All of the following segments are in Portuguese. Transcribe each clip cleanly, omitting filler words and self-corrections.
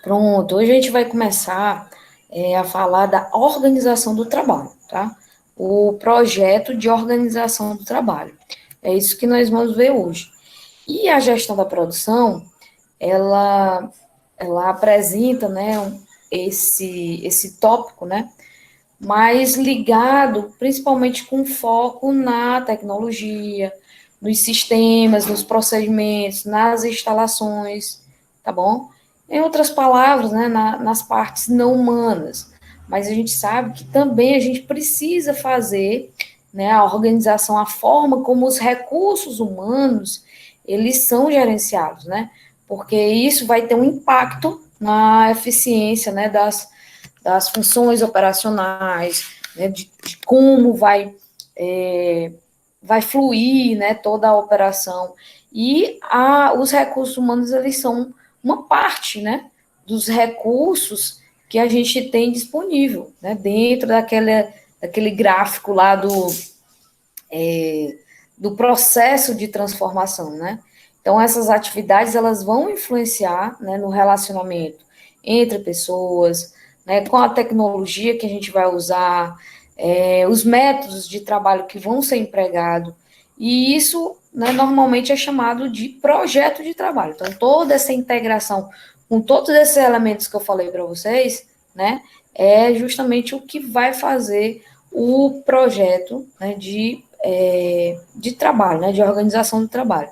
Pronto, hoje a gente vai começar a falar da organização do trabalho, tá? O projeto de organização do trabalho. É isso que nós vamos ver hoje. E a gestão da produção, ela, ela apresenta, né, esse tópico, né, mais ligado principalmente com foco na tecnologia, nos sistemas, nos procedimentos, nas instalações, tá bom? Em outras palavras, né, nas partes não humanas. Mas a gente sabe que também a gente precisa fazer, né, a organização, a forma como os recursos humanos eles são gerenciados, né? Porque isso vai ter um impacto na eficiência, né, das funções operacionais, né, de como vai fluir, né, toda a operação. E os recursos humanos, eles são uma parte, né, dos recursos que a gente tem disponível, né, dentro daquele gráfico lá do processo de transformação, né. Então, essas atividades, elas vão influenciar, né, no relacionamento entre pessoas, né, com a tecnologia que a gente vai usar, os métodos de trabalho que vão ser empregados, e isso, né, normalmente é chamado de projeto de trabalho. Então, toda essa integração com todos esses elementos que eu falei para vocês, né, é justamente o que vai fazer o projeto, né, de trabalho, né, de organização do trabalho.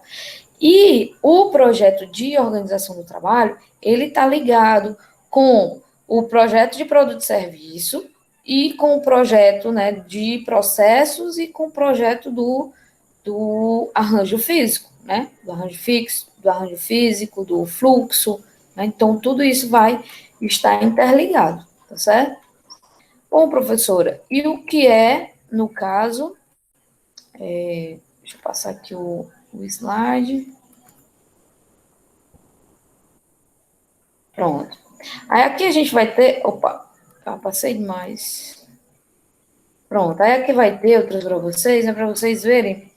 E o projeto de organização do trabalho, ele está ligado com o projeto de produto e serviço e com o projeto, né, de processos e com o projeto do arranjo físico, né, do arranjo fixo, do arranjo físico, do fluxo, né, então tudo isso vai estar interligado, tá certo? Bom, professora, e o que é, no caso, deixa eu passar aqui o slide. Pronto. Aí aqui a gente vai ter. Opa, passei demais. Pronto. Aí aqui vai ter, eu trouxe para vocês, né, para vocês verem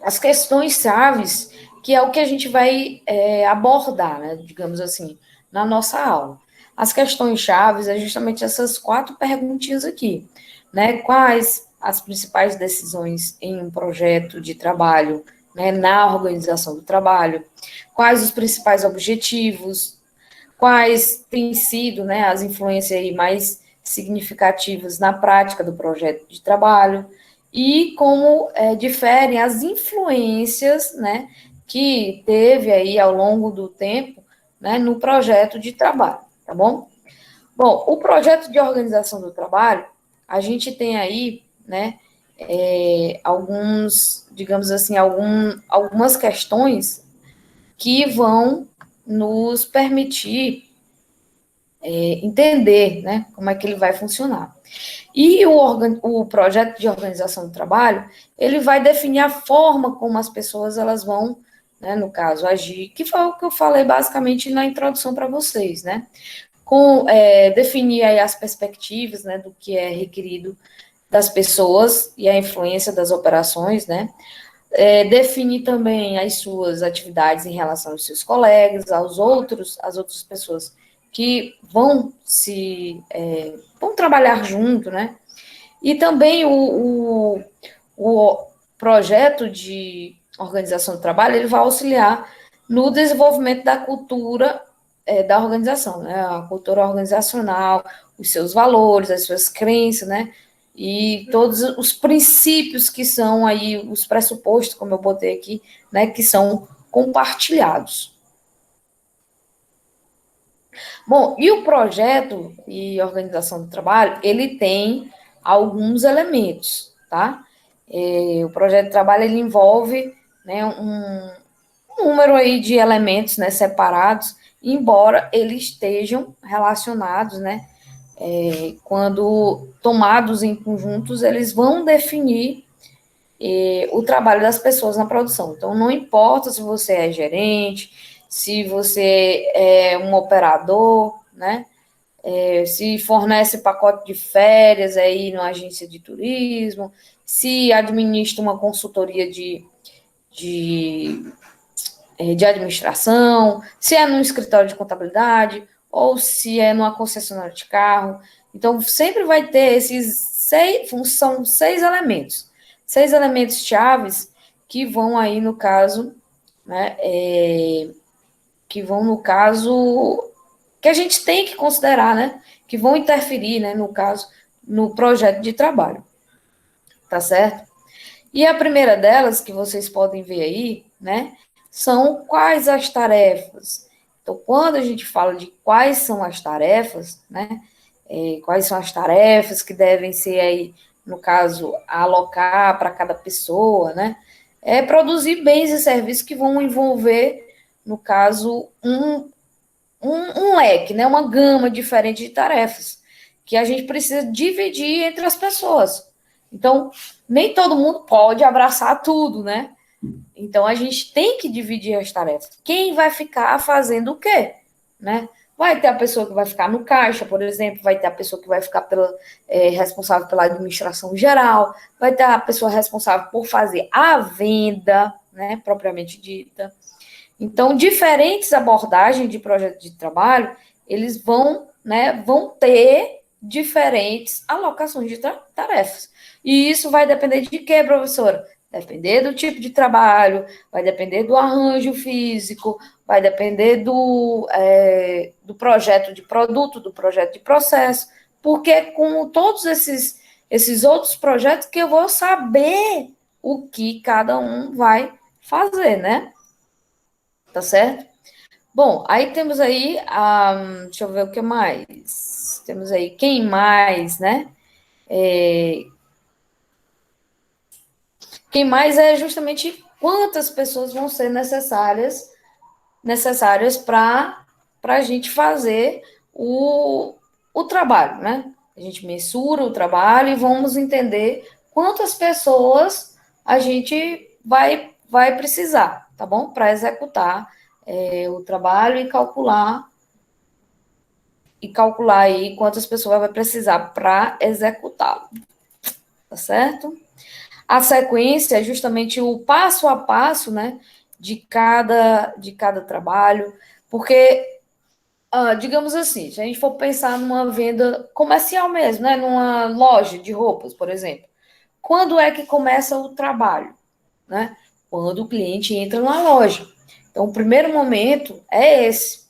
as questões chaves, que é o que a gente vai abordar, né, digamos assim, na nossa aula. As questões chaves é justamente essas 4 perguntinhas aqui, né? Quais as principais decisões em um projeto de trabalho, né, na organização do trabalho? Quais os principais objetivos? Quais têm sido, né, as influências aí mais significativas na prática do projeto de trabalho e como diferem as influências, né, que teve aí ao longo do tempo, né, no projeto de trabalho, tá bom? Bom, o projeto de organização do trabalho, a gente tem aí, né, alguns, digamos assim, algumas questões que vão nos permitir entender, né, como é que ele vai funcionar. E o projeto de organização do trabalho, ele vai definir a forma como as pessoas elas vão, né, no caso, agir, que foi o que eu falei basicamente na introdução para vocês, né? Definir aí as perspectivas, né, do que é requerido das pessoas e a influência das operações, né? Definir também as suas atividades em relação aos seus colegas, às outras pessoas que vão trabalhar junto, né? E também o projeto de organização do trabalho, ele vai auxiliar no desenvolvimento da cultura da organização, né? A cultura organizacional, os seus valores, as suas crenças, né? E todos os princípios que são aí, os pressupostos, como eu botei aqui, né? Que são compartilhados. Bom, e o projeto e organização do trabalho, ele tem alguns elementos, tá? O projeto de trabalho, ele envolve, né, um número aí de elementos, né, separados, embora eles estejam relacionados, né, quando tomados em conjuntos, eles vão definir o trabalho das pessoas na produção. Então, não importa se você é gerente, se você é um operador, né? Se fornece pacote de férias aí numa agência de turismo, se administra uma consultoria de de administração, se é num escritório de contabilidade, ou se é numa concessionária de carro. Então, sempre vai ter são seis elementos chaves que vão aí, no caso, né, que vão, no caso, que a gente tem que considerar, né, que vão interferir, né, no caso, no projeto de trabalho, tá certo? E a primeira delas, que vocês podem ver aí, né, são quais as tarefas. Então, quando a gente fala de quais são as tarefas, né, quais são as tarefas que devem ser aí, no caso, alocar para cada pessoa, né, é produzir bens e serviços que vão envolver, no caso, um leque, né, uma gama diferente de tarefas, que a gente precisa dividir entre as pessoas. Então, nem todo mundo pode abraçar tudo, né? Então, a gente tem que dividir as tarefas. Quem vai ficar fazendo o quê? Né? Vai ter a pessoa que vai ficar no caixa, por exemplo, vai ter a pessoa que vai ficar responsável pela administração geral, vai ter a pessoa responsável por fazer a venda, né, propriamente dita. Então, diferentes abordagens de projeto de trabalho, eles vão, né, vão ter diferentes alocações de tarefas. E isso vai depender de quê, professora? Depender do tipo de trabalho, vai depender do arranjo físico, vai depender do projeto de produto, do projeto de processo, porque com todos esses outros projetos que eu vou saber o que cada um vai fazer, né? Tá certo? Bom, aí temos aí, deixa eu ver o que mais. Temos aí quem mais, né? Quem mais é justamente quantas pessoas vão ser necessárias para a gente fazer o trabalho, né? A gente mensura o trabalho e vamos entender quantas pessoas a gente vai precisar, tá bom? Para executar o trabalho e calcular aí quantas pessoas vai precisar para executá-lo, tá certo? A sequência é justamente o passo a passo, né, de cada trabalho, porque, digamos assim, se a gente for pensar numa venda comercial mesmo, né, numa loja de roupas, por exemplo, quando é que começa o trabalho, né? Quando o cliente entra na loja. Então, o primeiro momento é esse.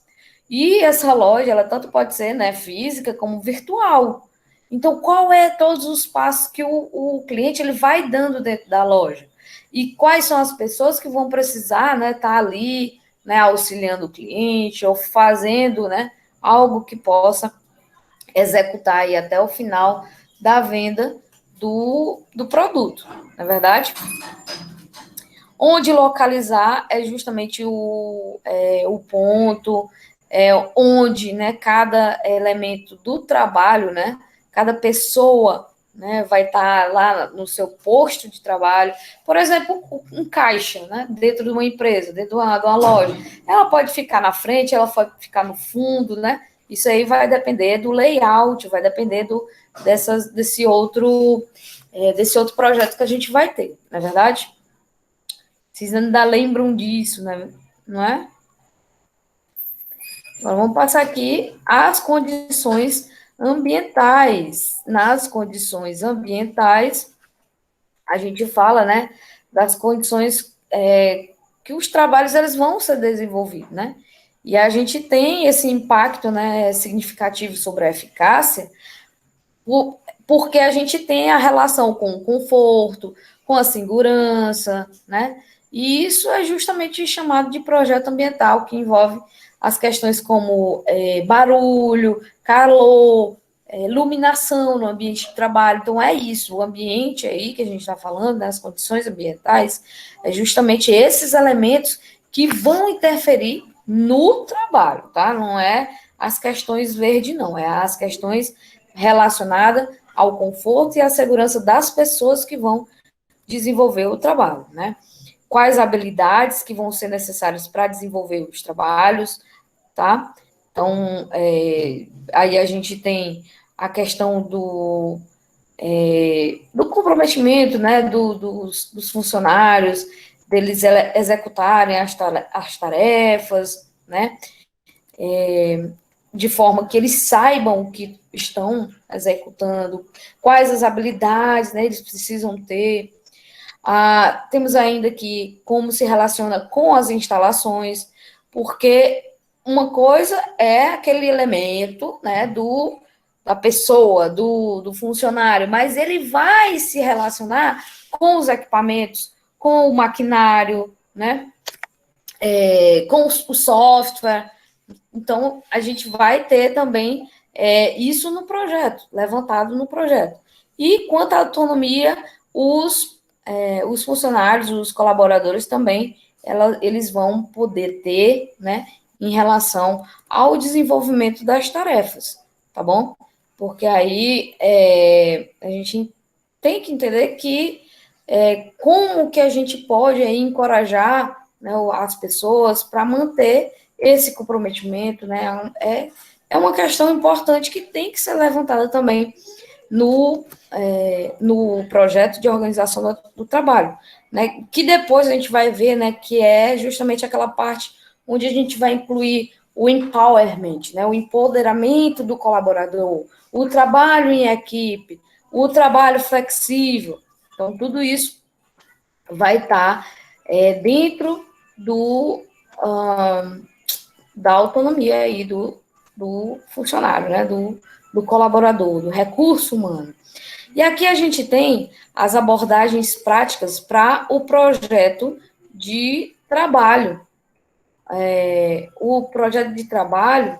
E essa loja, ela tanto pode ser, né, física como virtual. Então, qual é todos os passos que o cliente ele vai dando dentro da loja? E quais são as pessoas que vão precisar, né, estar ali, né, auxiliando o cliente ou fazendo, né, algo que possa executar aí até o final da venda do produto, não é verdade? Onde localizar é justamente o ponto, onde, né, cada elemento do trabalho, né, cada pessoa, né, vai estar lá no seu posto de trabalho. Por exemplo, um caixa, né, dentro de uma empresa, dentro de uma loja. Ela pode ficar na frente, ela pode ficar no fundo, né? Isso aí vai depender do layout, vai depender desse outro projeto que a gente vai ter, não é verdade? Vocês ainda lembram disso, né? Não é? Agora vamos passar aqui as condições ambientais. Nas condições ambientais, a gente fala, né, das condições que os trabalhos eles vão ser desenvolvidos, né? E a gente tem esse impacto, né, significativo sobre a eficácia, porque a gente tem a relação com o conforto, com a segurança, né? E isso é justamente chamado de projeto ambiental, que envolve as questões como barulho, calor, iluminação no ambiente de trabalho. Então, é isso, o ambiente aí que a gente está falando, né, as condições ambientais, é justamente esses elementos que vão interferir no trabalho, tá? Não é as questões verde, não, é as questões relacionadas ao conforto e à segurança das pessoas que vão desenvolver o trabalho, né? Quais habilidades que vão ser necessárias para desenvolver os trabalhos, tá? Então, aí a gente tem a questão do comprometimento, né, dos funcionários, deles executarem as tarefas, né? De forma que eles saibam o que estão executando, quais as habilidades, né, eles precisam ter. Temos ainda que como se relaciona com as instalações, porque uma coisa é aquele elemento, né, da pessoa, do funcionário, mas ele vai se relacionar com os equipamentos, com o maquinário, né, com o software. Então, a gente vai ter também isso no projeto, levantado no projeto. E quanto à autonomia, os funcionários, os colaboradores também, eles vão poder ter, né, em relação ao desenvolvimento das tarefas, tá bom? Porque aí a gente tem que entender que como que a gente pode aí, encorajar, né, as pessoas para manter esse comprometimento, né? É uma questão importante que tem que ser levantada também no projeto de organização do trabalho, né? Que depois a gente vai ver, né, que é justamente aquela parte onde a gente vai incluir o empowerment, né, o empoderamento do colaborador, o trabalho em equipe, o trabalho flexível. Então, tudo isso vai estar dentro da autonomia aí do funcionário, né, do colaborador, do recurso humano. E aqui a gente tem as abordagens práticas para o projeto de trabalho. O projeto de trabalho,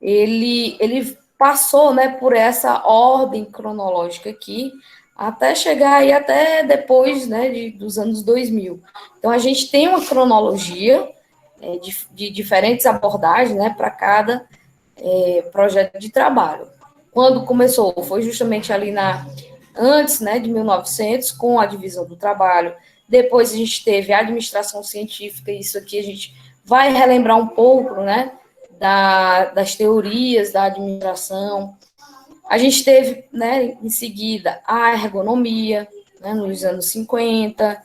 ele passou, né, por essa ordem cronológica aqui, até chegar aí até depois, né, dos anos 2000. Então, a gente tem uma cronologia de diferentes abordagens, né, para cada projeto de trabalho. Quando começou, foi justamente ali antes, né, de 1900, com a divisão do trabalho. Depois a gente teve a administração científica, isso aqui a gente vai relembrar um pouco, né, das teorias da administração. A gente teve, né, em seguida, a ergonomia, né, nos anos 50,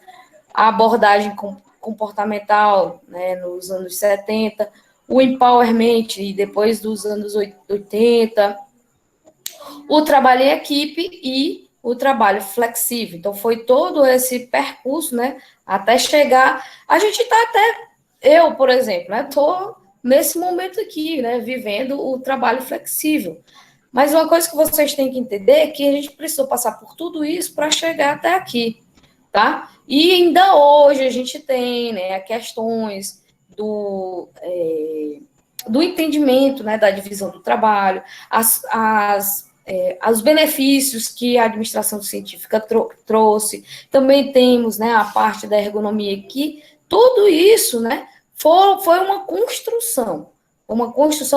a abordagem comportamental, né, nos anos 70, o empowerment, depois dos anos 80, o trabalho em equipe e o trabalho flexível. Então, foi todo esse percurso, né, até chegar. A gente está até, eu, por exemplo, né, estou nesse momento aqui, né, vivendo o trabalho flexível. Mas uma coisa que vocês têm que entender é que a gente precisou passar por tudo isso para chegar até aqui, tá? E ainda hoje a gente tem, né, questões do entendimento, né, da divisão do trabalho, os benefícios que a administração científica trouxe. Também temos, né, a parte da ergonomia, que tudo isso, né, foi uma construção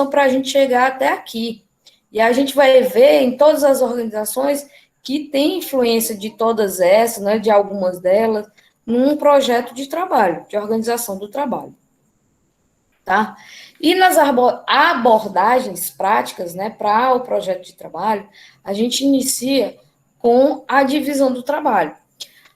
para a gente chegar até aqui. E a gente vai ver em todas as organizações que tem influência de todas essas, né, de algumas delas, num projeto de trabalho, de organização do trabalho. Tá? E nas abordagens práticas, né, para o projeto de trabalho, a gente inicia com a divisão do trabalho.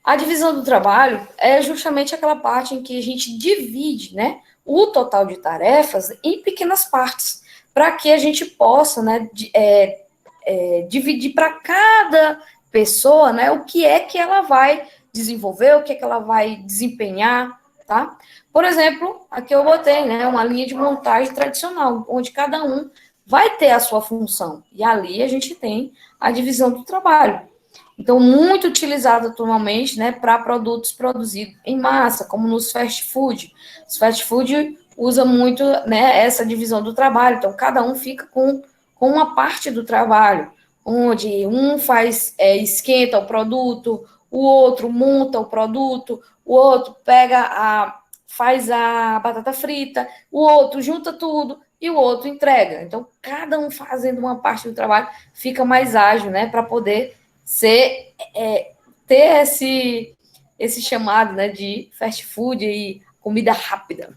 A divisão do trabalho é justamente aquela parte em que a gente divide, né, o total de tarefas em pequenas partes, para que a gente possa, né, dividir para cada pessoa, né, o que é que ela vai desenvolver, o que é que ela vai desempenhar, tá? Por exemplo, aqui eu botei, né, uma linha de montagem tradicional, onde cada um vai ter a sua função. E ali a gente tem a divisão do trabalho. Então, muito utilizado atualmente, né, para produtos produzidos em massa, como nos fast food. Os fast food usa muito, né, essa divisão do trabalho. Então, cada um fica com uma parte do trabalho, onde um esquenta o produto, o outro monta o produto, o outro faz a batata frita, o outro junta tudo e o outro entrega. Então, cada um fazendo uma parte do trabalho fica mais ágil, né, para poder ter esse chamado, né, de fast food e comida rápida.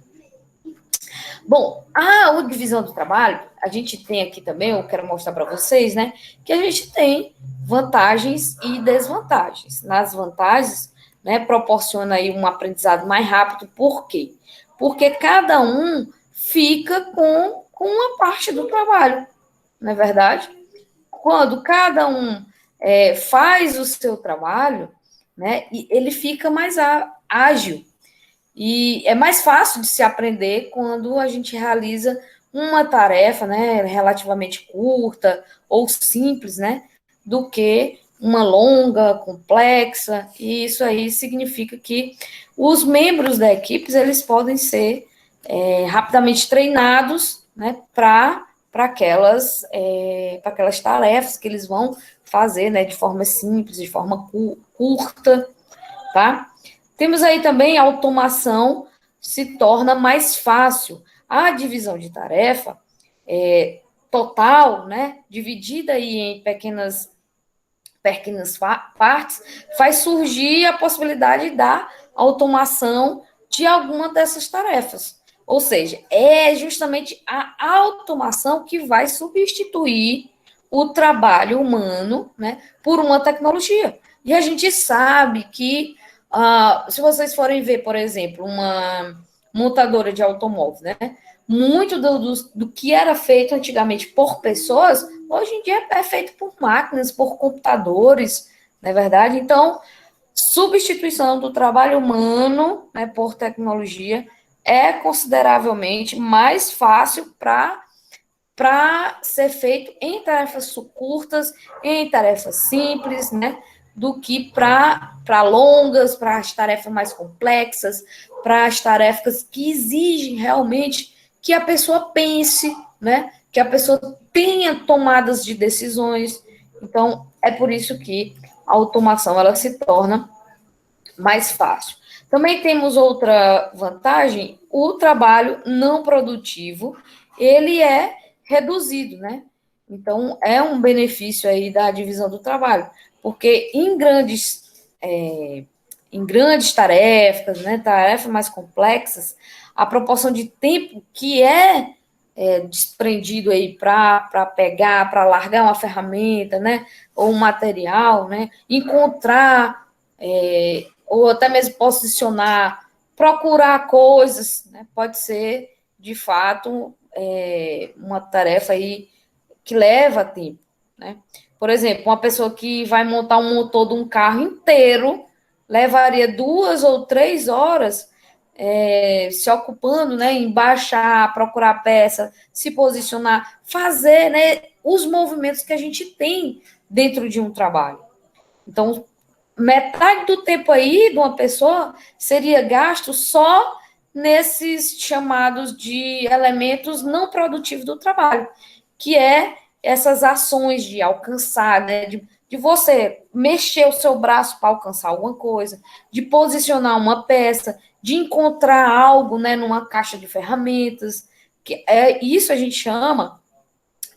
Bom, a divisão do trabalho, a gente tem aqui também, eu quero mostrar para vocês, né, que a gente tem vantagens e desvantagens. Nas vantagens, né, proporciona aí um aprendizado mais rápido. Por quê? Porque cada um fica com uma parte do trabalho, não é verdade? Quando cada um faz o seu trabalho, né, ele fica mais ágil. E é mais fácil de se aprender quando a gente realiza uma tarefa, né, relativamente curta ou simples, né, do que uma longa, complexa. E isso aí significa que os membros da equipe eles podem ser rapidamente treinados, né, para aquelas tarefas que eles vão fazer, né, de forma simples, de forma curta, tá? Temos aí também a automação se torna mais fácil. A divisão de tarefa total, né, dividida aí em pequenas partes, faz surgir a possibilidade da automação de alguma dessas tarefas. Ou seja, é justamente a automação que vai substituir o trabalho humano, né, por uma tecnologia. E a gente sabe que, se vocês forem ver, por exemplo, uma montadora de automóvel, né, muito do que era feito antigamente por pessoas, hoje em dia é feito por máquinas, por computadores, não é verdade? Então, substituição do trabalho humano, né, por tecnologia é consideravelmente mais fácil para ser feito em tarefas curtas, em tarefas simples, né, do que para longas, para as tarefas mais complexas, para as tarefas que exigem realmente que a pessoa pense, né, que a pessoa tenha tomadas de decisões. Então, é por isso que a automação ela se torna mais fácil. Também temos outra vantagem, o trabalho não produtivo, ele é reduzido, né? Então, é um benefício aí da divisão do trabalho, porque em grandes tarefas, né, tarefas mais complexas, a proporção de tempo que desprendido aí para pegar, para largar uma ferramenta, né, ou um material, né, encontrar ou até mesmo posicionar, procurar coisas, né, pode ser de fato uma tarefa aí que leva tempo, né? Por exemplo, uma pessoa que vai montar um motor de um carro inteiro levaria 2 ou 3 horas se ocupando, né, em baixar, procurar peça, se posicionar, fazer, né, os movimentos que a gente tem dentro de um trabalho. Então, metade do tempo aí de uma pessoa seria gasto só nesses chamados de elementos não produtivos do trabalho, que é essas ações de alcançar, né, de você mexer o seu braço para alcançar alguma coisa, de posicionar uma peça, de encontrar algo, né, numa caixa de ferramentas, que isso a gente chama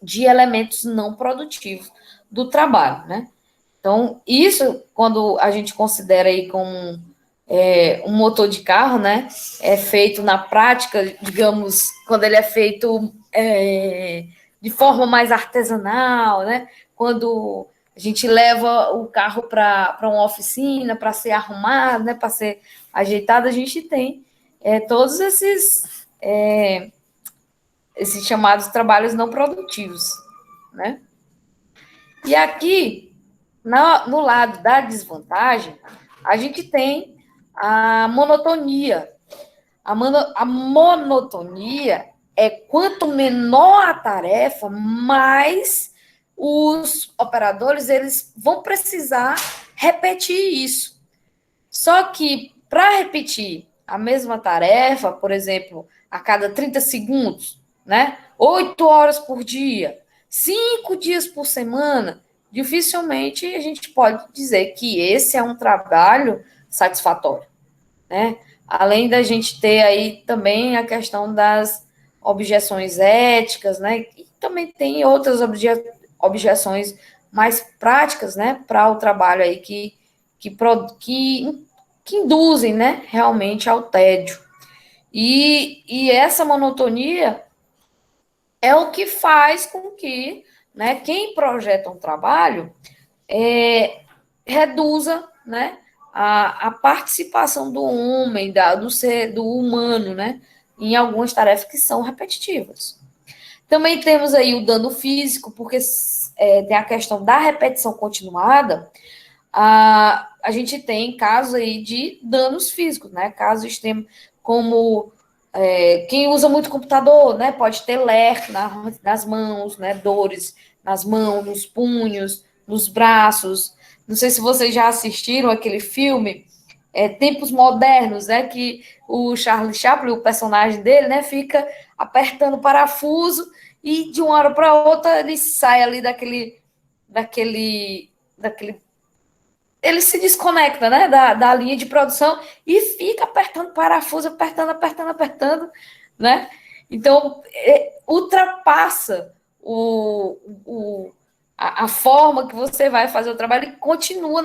de elementos não produtivos do trabalho, né? Então, isso, quando a gente considera aí como um motor de carro, né, é feito na prática, digamos, quando ele é feito de forma mais artesanal, né, quando a gente leva o carro para uma oficina, para ser arrumado, né, para ser ajeitado, a gente tem todos esses chamados trabalhos não produtivos, né? E aqui, no lado da desvantagem, a gente tem a monotonia. A monotonia é quanto menor a tarefa, mais os operadores eles vão precisar repetir isso. Só que para repetir a mesma tarefa, por exemplo, a cada 30 segundos, né? 8 horas por dia, 5 dias por semana, dificilmente a gente pode dizer que esse é um trabalho satisfatório, né? Além da gente ter aí também a questão das objeções éticas, né? E também tem outras objeções mais práticas, né? Para o trabalho aí que induzem, né? Realmente ao tédio. E essa monotonia é o que faz com que, né? Quem projeta um trabalho reduza, né, a participação do homem, do humano, né, em algumas tarefas que são repetitivas. Também temos aí o dano físico, porque tem a questão da repetição continuada, a gente tem casos aí de danos físicos, né, casos extremos, como quem usa muito computador, né, pode ter ler nas mãos, né, dores nas mãos, nos punhos, nos braços. Não sei se vocês já assistiram aquele filme, Tempos Modernos, né, que o Charlie Chaplin, o personagem dele, né, fica apertando o parafuso e de uma hora para outra ele sai ali daquele ele se desconecta, né, da linha de produção e fica apertando parafuso, apertando, né? Então, ultrapassa a forma que você vai fazer o trabalho e continua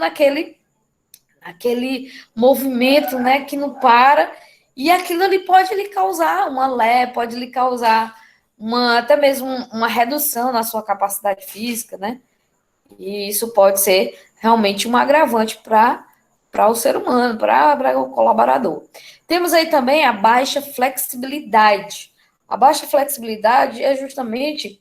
aquele movimento, né, que não para, e aquilo ali pode lhe causar uma pode lhe causar até mesmo uma redução na sua capacidade física, né? E isso pode ser realmente um agravante para o ser humano, para o colaborador. Temos aí também a baixa flexibilidade. A baixa flexibilidade é justamente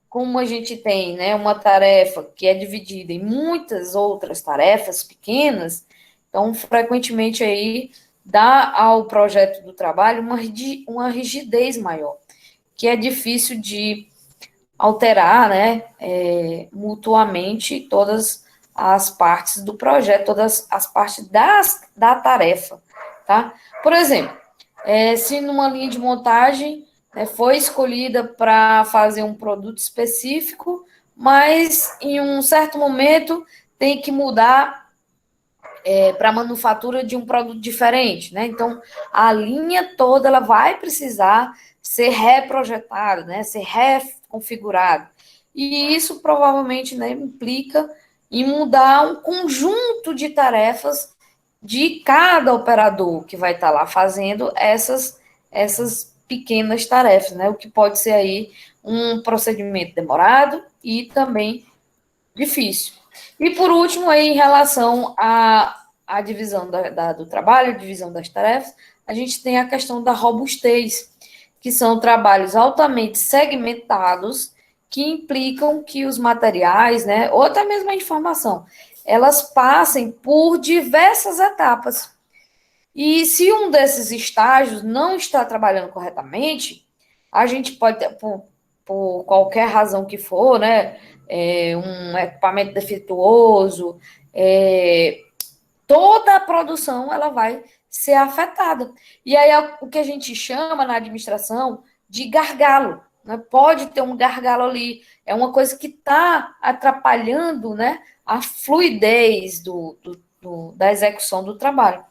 como a gente tem, né, uma tarefa que é dividida em muitas outras tarefas pequenas, então, frequentemente aí dá ao projeto do trabalho uma rigidez maior, que é difícil de alterar, né, mutuamente todas as partes do projeto, todas as partes da tarefa, tá? Por exemplo, se numa linha de montagem, né, foi escolhida para fazer um produto específico, mas em um certo momento tem que mudar para a manufatura de um produto diferente, né? Então, a linha toda ela vai precisar ser reprojetada, né? Ser reconfigurada. E isso provavelmente, né, implica em mudar um conjunto de tarefas de cada operador que vai estar lá fazendo essas pequenas tarefas, né? O que pode ser aí um procedimento demorado e também difícil. E por último, aí, em relação à divisão do trabalho, divisão das tarefas, a gente tem a questão da robustez, que são trabalhos altamente segmentados, que implicam que os materiais, né, ou até mesmo a informação, elas passem por diversas etapas. E se um desses estágios não está trabalhando corretamente, a gente pode, por qualquer razão que for, né, um equipamento defeituoso, toda a produção ela vai ser afetada. E aí o que a gente chama na administração de gargalo, né? Pode ter um gargalo ali, é uma coisa que está atrapalhando, né, a fluidez da execução do trabalho.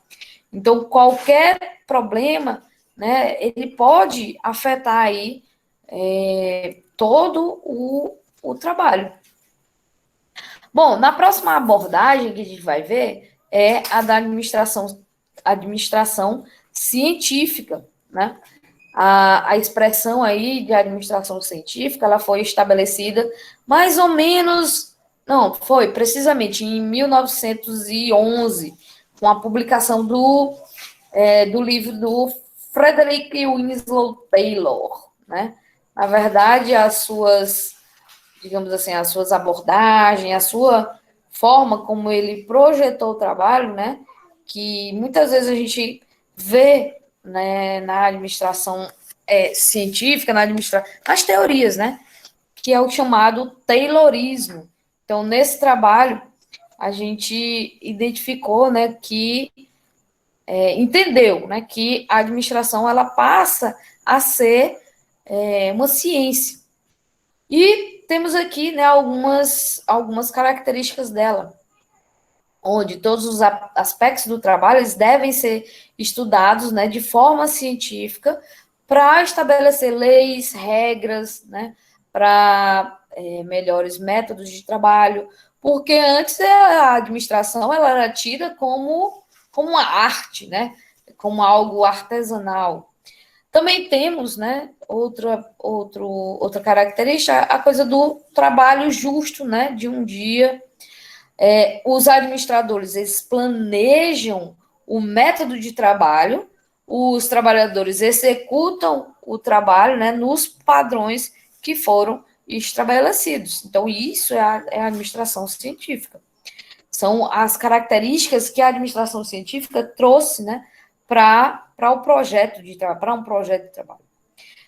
Então, qualquer problema, né, ele pode afetar aí todo o trabalho. Bom, na próxima abordagem que a gente vai ver é a da administração científica, né? A expressão aí de administração científica, ela foi estabelecida mais ou menos, não, foi precisamente em 1911, com a publicação do livro do Frederick Winslow Taylor, né? Na verdade, digamos assim, as suas abordagens, a sua forma como ele projetou o trabalho, né? Que muitas vezes a gente vê, né, na administração científica, nas teorias, né? Que é o chamado Taylorismo. Então, nesse trabalho, a gente identificou, né, que entendeu, né, que a administração ela passa a ser uma ciência. E temos aqui, né, algumas características dela, onde todos os aspectos do trabalho eles devem ser estudados, né, de forma científica para estabelecer leis, regras, né, para melhores métodos de trabalho, porque antes a administração ela era tida como uma arte, né, como algo artesanal. Também temos, né, outra característica, a coisa do trabalho justo, né, de um dia, Os administradores, eles planejam o método de trabalho, os trabalhadores executam o trabalho, né, nos padrões que foram estabelecidos. Então, isso é a administração científica. São as características que a administração científica trouxe, né, para o projeto de trabalho, para um projeto de trabalho.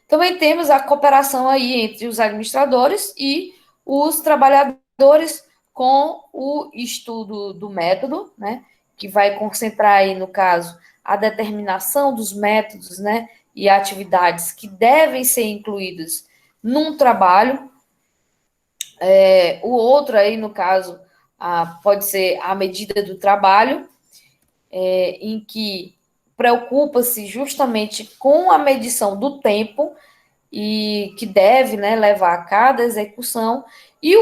Também temos a cooperação aí entre os administradores e os trabalhadores com o estudo do método, né, que vai concentrar aí, no caso, a determinação dos métodos, né, e atividades que devem ser incluídas num trabalho. O outro aí, no caso, pode ser a medida do trabalho, em que preocupa-se justamente com a medição do tempo e que deve, né, levar a cada execução. E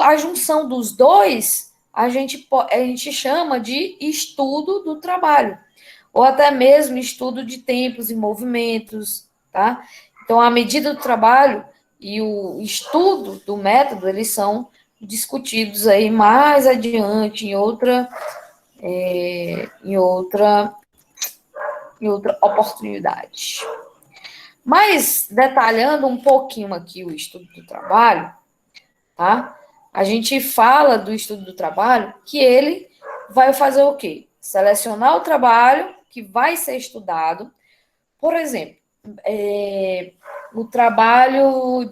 a junção dos dois, a gente chama de estudo do trabalho, ou até mesmo estudo de tempos e movimentos, tá? Então, a medida do trabalho e o estudo do método, eles são discutidos aí mais adiante em outra oportunidade. Mas, detalhando um pouquinho aqui o estudo do trabalho, tá? A gente fala do estudo do trabalho que ele vai fazer o quê? Selecionar o trabalho que vai ser estudado. Por exemplo, o trabalho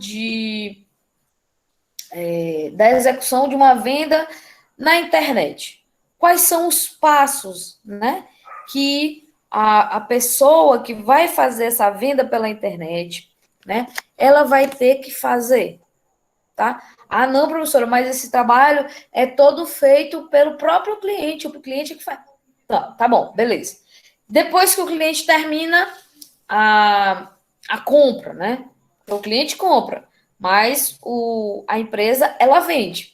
da execução de uma venda na internet. Quais são os passos, né, que a pessoa que vai fazer essa venda pela internet, né, ela vai ter que fazer, tá? Ah, não, professora, mas esse trabalho é todo feito pelo próprio cliente, o cliente que faz. Tá bom, beleza. Depois que o cliente termina a compra, né? O cliente compra, mas a empresa, ela vende.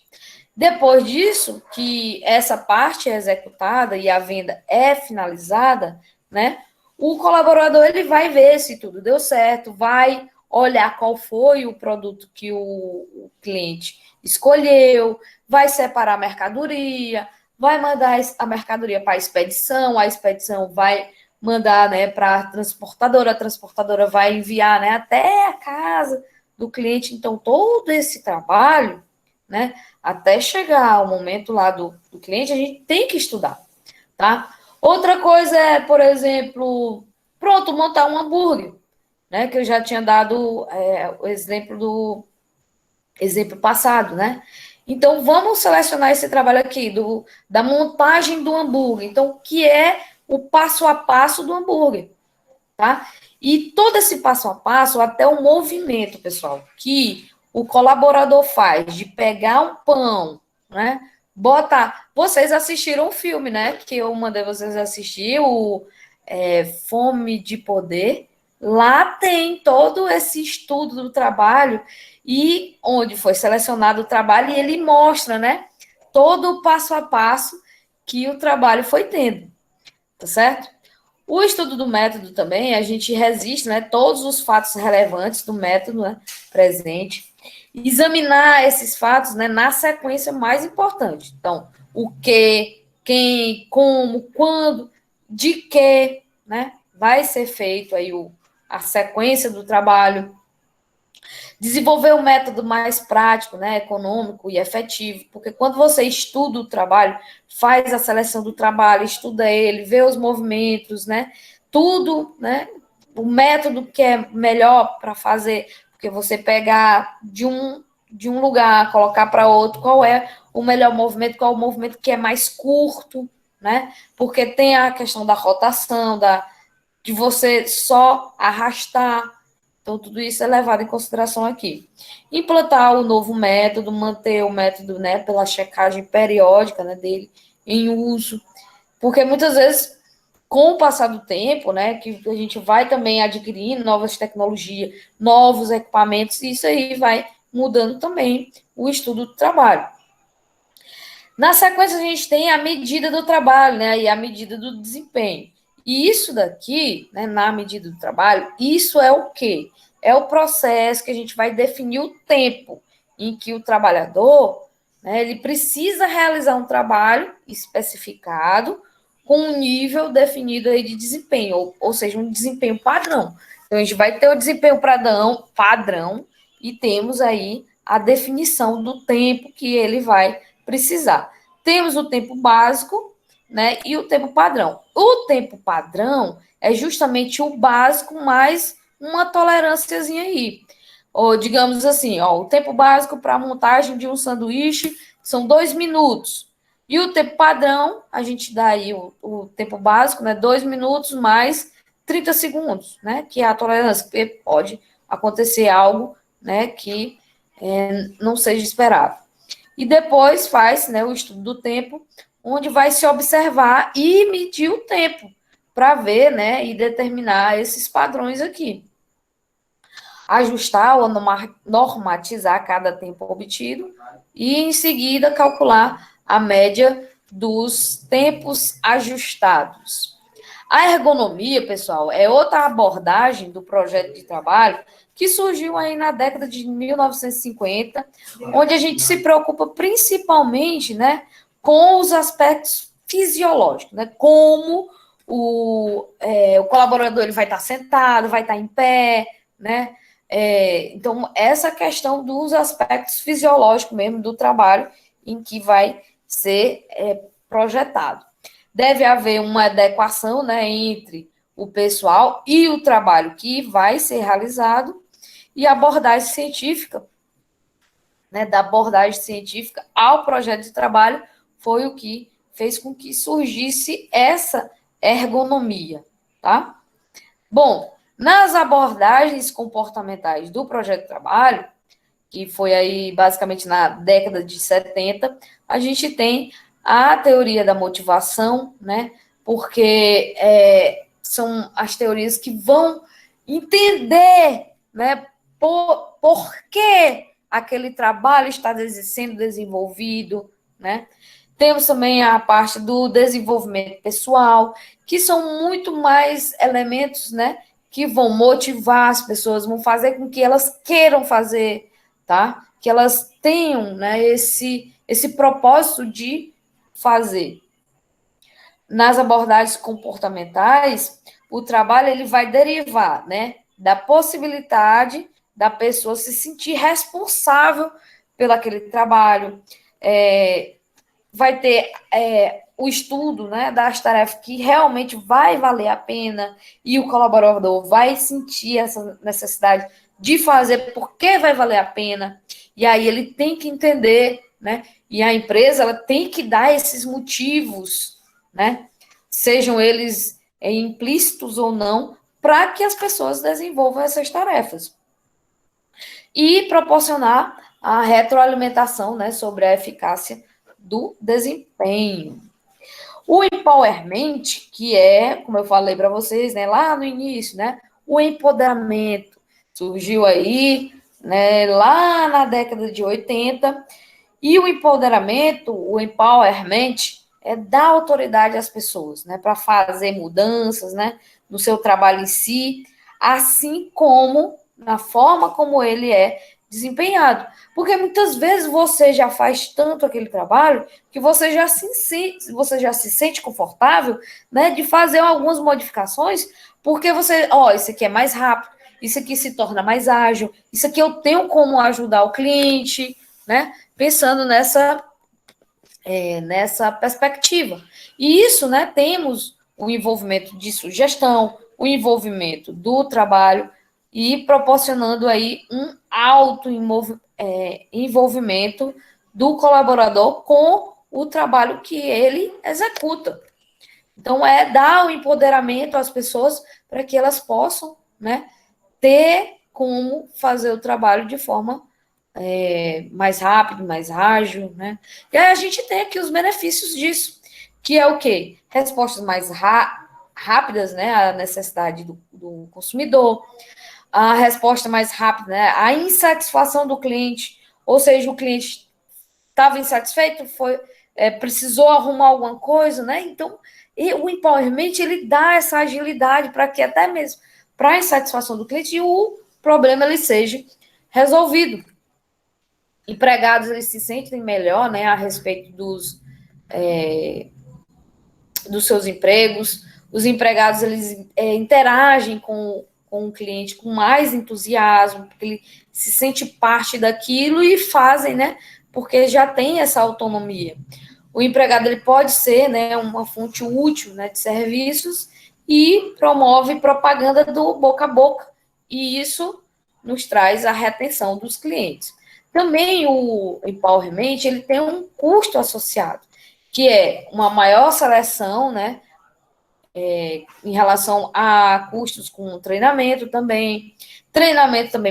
Depois disso, que essa parte é executada e a venda é finalizada, né? O colaborador, ele vai ver se tudo deu certo, vai olhar qual foi o produto que o cliente escolheu, vai separar a mercadoria, vai mandar a mercadoria para a expedição vai mandar, né, para a transportadora vai enviar, né, até a casa do cliente. Então, todo esse trabalho, né, até chegar ao momento lá do cliente, a gente tem que estudar, tá? Outra coisa é, por exemplo, pronto, montar um hambúrguer, né, que eu já tinha dado o exemplo passado, né? Então, vamos selecionar esse trabalho aqui, da montagem do hambúrguer. Então, o que é o passo a passo do hambúrguer, tá? E todo esse passo a passo, até o movimento, pessoal, que o colaborador faz de pegar um pão, né? Botar. Vocês assistiram o filme, né? Que eu mandei vocês assistir, Fome de Poder. Lá tem todo esse estudo do trabalho e onde foi selecionado o trabalho e ele mostra, né? Todo o passo a passo que o trabalho foi tendo, tá certo? O estudo do método também, a gente resiste, né, todos os fatos relevantes do método, né, presente, examinar esses fatos, né, na sequência mais importante. Então, o que, quem, como, quando, de que, né, vai ser feito aí a sequência do trabalho, desenvolver um método mais prático, né, econômico e efetivo, porque quando você estuda o trabalho, faz a seleção do trabalho, estuda ele, vê os movimentos, né, tudo, né, o método que é melhor para fazer, porque você pegar de um lugar, colocar para outro, qual é o melhor movimento, qual é o movimento que é mais curto, né, porque tem a questão da rotação, de você só arrastar. Então, tudo isso é levado em consideração aqui. Implantar o novo método, manter o método, né, pela checagem periódica, né, dele em uso, porque muitas vezes, com o passar do tempo, né, que a gente vai também adquirindo novas tecnologias, novos equipamentos, e isso aí vai mudando também o estudo do trabalho. Na sequência, a gente tem a medida do trabalho, né, e a medida do desempenho. E isso daqui, né, na medida do trabalho, isso é o quê? É o processo que a gente vai definir o tempo em que o trabalhador, né? Ele precisa realizar um trabalho especificado com um nível definido aí de desempenho, ou seja, um desempenho padrão. Então, a gente vai ter o desempenho padrão e temos aí a definição do tempo que ele vai precisar. Temos o tempo básico, né, e o tempo padrão. O tempo padrão é justamente o básico mais uma tolerânciazinha aí. Ou digamos assim, ó, o tempo básico para a montagem de um sanduíche são 2 minutos. E o tempo padrão, a gente dá aí o tempo básico, né? 2 minutos mais 30 segundos, né? Que é a tolerância, porque pode acontecer algo, né, que não seja esperado. E depois faz, né, o estudo do tempo, onde vai se observar e medir o tempo para ver, né, e determinar esses padrões aqui. Ajustar ou normatizar cada tempo obtido e, em seguida, calcular a média dos tempos ajustados. A ergonomia, pessoal, é outra abordagem do projeto de trabalho que surgiu aí na década de 1950, onde a gente se preocupa principalmente, né, com os aspectos fisiológicos, né, como o colaborador ele vai estar sentado, vai estar em pé, né, então essa questão dos aspectos fisiológicos mesmo do trabalho em que vai ser projetado. Deve haver uma adequação, né, entre o pessoal e o trabalho que vai ser realizado e a abordagem científica, né, da abordagem científica ao projeto de trabalho foi o que fez com que surgisse essa ergonomia, tá? Bom, nas abordagens comportamentais do projeto de trabalho, que foi aí basicamente na década de 70, a gente tem a teoria da motivação, né? Porque são as teorias que vão entender, né, por que aquele trabalho está sendo desenvolvido, né? Temos também a parte do desenvolvimento pessoal, que são muito mais elementos, né, que vão motivar as pessoas, vão fazer com que elas queiram fazer, tá? Que elas tenham, né, esse propósito de fazer. Nas abordagens comportamentais, o trabalho ele vai derivar, né, da possibilidade da pessoa se sentir responsável pelo aquele trabalho, vai ter o estudo, né, das tarefas que realmente vai valer a pena e o colaborador vai sentir essa necessidade de fazer porque vai valer a pena. E aí ele tem que entender, né? E a empresa ela tem que dar esses motivos, né? Sejam eles implícitos ou não, para que as pessoas desenvolvam essas tarefas. E proporcionar a retroalimentação, né, sobre a eficácia do desempenho. O empowerment, que é, como eu falei para vocês, né, lá no início, né, o empoderamento surgiu aí, né, lá na década de 80, e o empoderamento, o empowerment, é dar autoridade às pessoas, né, para fazer mudanças, né, no seu trabalho em si, assim como na forma como ele é desempenhado. Porque muitas vezes você já faz tanto aquele trabalho que você já se sente confortável, né, de fazer algumas modificações, porque você, isso aqui é mais rápido, isso aqui se torna mais ágil, isso aqui eu tenho como ajudar o cliente, né, pensando nessa perspectiva. E isso, né, temos o envolvimento de sugestão, o envolvimento do trabalho e proporcionando aí um alto envolvimento do colaborador com o trabalho que ele executa. Então, dar o empoderamento às pessoas para que elas possam, né, ter como fazer o trabalho de forma mais rápido, mais ágil, né? E aí a gente tem aqui os benefícios disso, que é o quê? Respostas mais rápidas, né, à necessidade do consumidor, a resposta mais rápida, né, a insatisfação do cliente, ou seja, o cliente estava insatisfeito, precisou arrumar alguma coisa, né? Então, o empowerment, ele dá essa agilidade para que até mesmo para a insatisfação do cliente o problema ele seja resolvido. empregados eles se sentem melhor, né, a respeito dos seus empregos. Os empregados eles interagem com o cliente com mais entusiasmo, porque ele se sente parte daquilo e fazem, né, porque já tem essa autonomia. O empregado ele pode ser, né, uma fonte útil, né, de serviços e promove propaganda do boca a boca, e isso nos traz a retenção dos clientes. Também o empowerment ele tem um custo associado, que é uma maior seleção, né, em relação a custos com treinamento também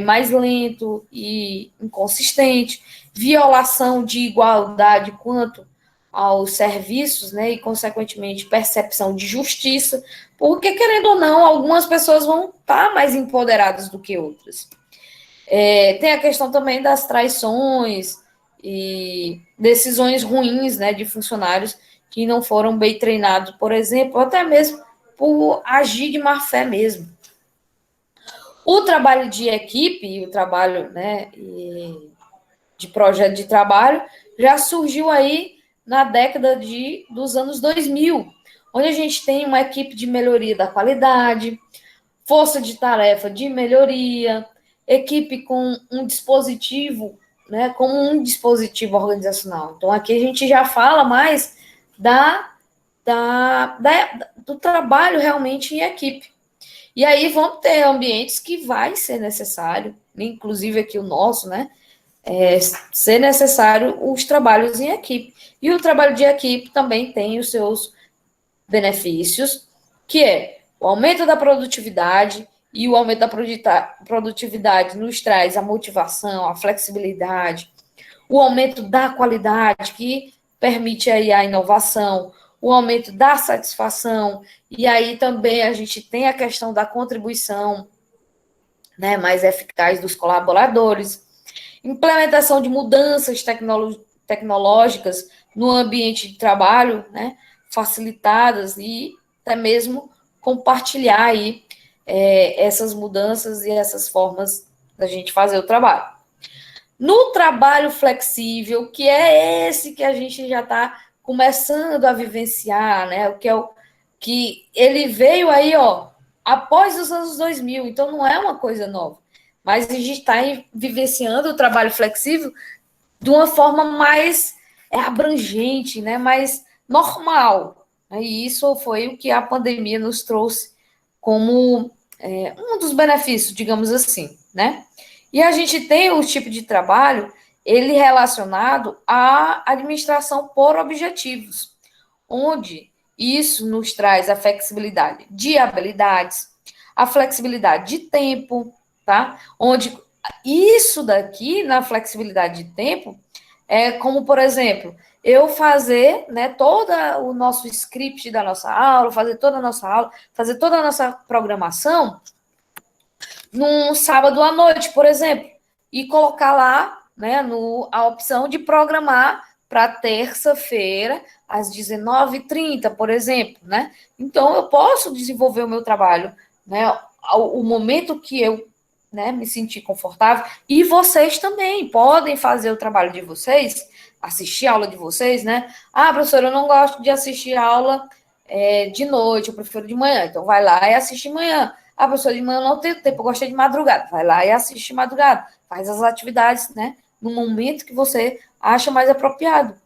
mais lento e inconsistente, violação de igualdade quanto aos serviços, né, e, consequentemente, percepção de justiça, porque, querendo ou não, algumas pessoas vão estar mais empoderadas do que outras. Tem a questão também das traições e decisões ruins, né, de funcionários que não foram bem treinados, por exemplo, ou até mesmo por agir de má fé mesmo. O trabalho de equipe, o trabalho, né, de projeto de trabalho, já surgiu aí na década dos anos 2000, onde a gente tem uma equipe de melhoria da qualidade, força de tarefa de melhoria, equipe com um dispositivo, né, como um dispositivo organizacional. Então, aqui a gente já fala mais do trabalho realmente em equipe. E aí vão ter ambientes que vai ser necessário, inclusive aqui o nosso, né, ser necessário os trabalhos em equipe. E o trabalho de equipe também tem os seus benefícios, que é o aumento da produtividade, e o aumento da produtividade nos traz a motivação, a flexibilidade, o aumento da qualidade, que permite aí a inovação, o aumento da satisfação, e aí também a gente tem a questão da contribuição, né, mais eficaz dos colaboradores, implementação de mudanças tecnológicas no ambiente de trabalho, né, facilitadas, e até mesmo compartilhar aí essas mudanças e essas formas da gente fazer o trabalho. No trabalho flexível, que é esse que a gente já está começando a vivenciar, né, o que é o que ele veio aí, ó, após os anos 2000, então não é uma coisa nova, mas a gente está vivenciando o trabalho flexível de uma forma mais abrangente, né, mais normal. E isso foi o que a pandemia nos trouxe como um dos benefícios, digamos assim, né? E a gente tem o tipo de trabalho, ele relacionado à administração por objetivos, onde isso nos traz a flexibilidade de habilidades, a flexibilidade de tempo, tá? Onde isso daqui, na flexibilidade de tempo, é como, por exemplo, eu fazer, né, todo o nosso script da nossa aula, fazer toda a nossa aula, fazer toda a nossa programação num sábado à noite, por exemplo, e colocar lá, né, a opção de programar para terça-feira, às 19h30, por exemplo, né? Então, eu posso desenvolver o meu trabalho, né, o momento que eu, né, me sentir confortável, e vocês também podem fazer o trabalho de vocês, assistir a aula de vocês, né? Ah, professora, eu não gosto de assistir aula de noite, eu prefiro de manhã, então vai lá e assiste de manhã. Ah, professora, de manhã eu não tenho tempo, eu gosto de madrugada, vai lá e assiste de madrugada, faz as atividades, né, no momento que você acha mais apropriado,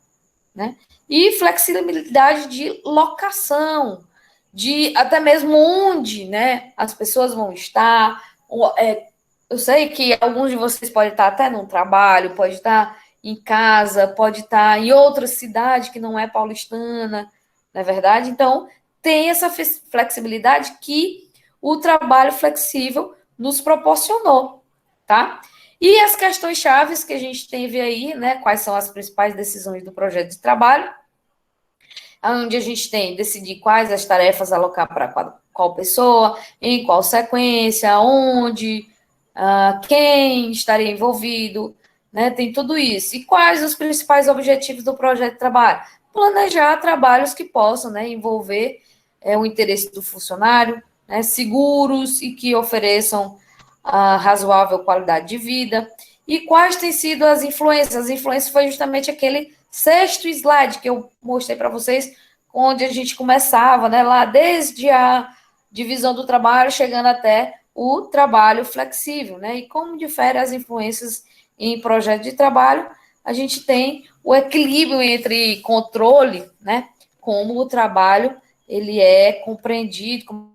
né? E flexibilidade de locação, de até mesmo onde, né, as pessoas vão estar. Eu sei que alguns de vocês podem estar até no trabalho, pode estar em casa, pode estar em outra cidade que não é paulistana, não é verdade? Então, tem essa flexibilidade que o trabalho flexível nos proporcionou, tá? E as questões chaves que a gente teve aí, né? Quais são as principais decisões do projeto de trabalho? Onde a gente tem decidir quais as tarefas alocar para qual pessoa, em qual sequência, onde, quem estaria envolvido, né? Tem tudo isso. E quais os principais objetivos do projeto de trabalho? Planejar trabalhos que possam, né, envolver o interesse do funcionário, né, seguros e que ofereçam razoável qualidade de vida, E quais têm sido as influências? As influências foi justamente aquele sexto slide que eu mostrei para vocês, onde a gente começava, né, lá desde a divisão do trabalho, chegando até o trabalho flexível, né? E como difere as influências em projeto de trabalho, a gente tem o equilíbrio entre controle, né? Como o trabalho ele é compreendido.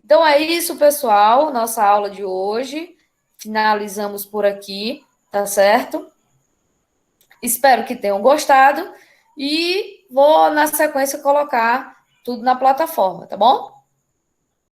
Então é isso, pessoal, nossa aula de hoje. Finalizamos por aqui, tá certo? Espero que tenham gostado e vou, na sequência, colocar tudo na plataforma, tá bom?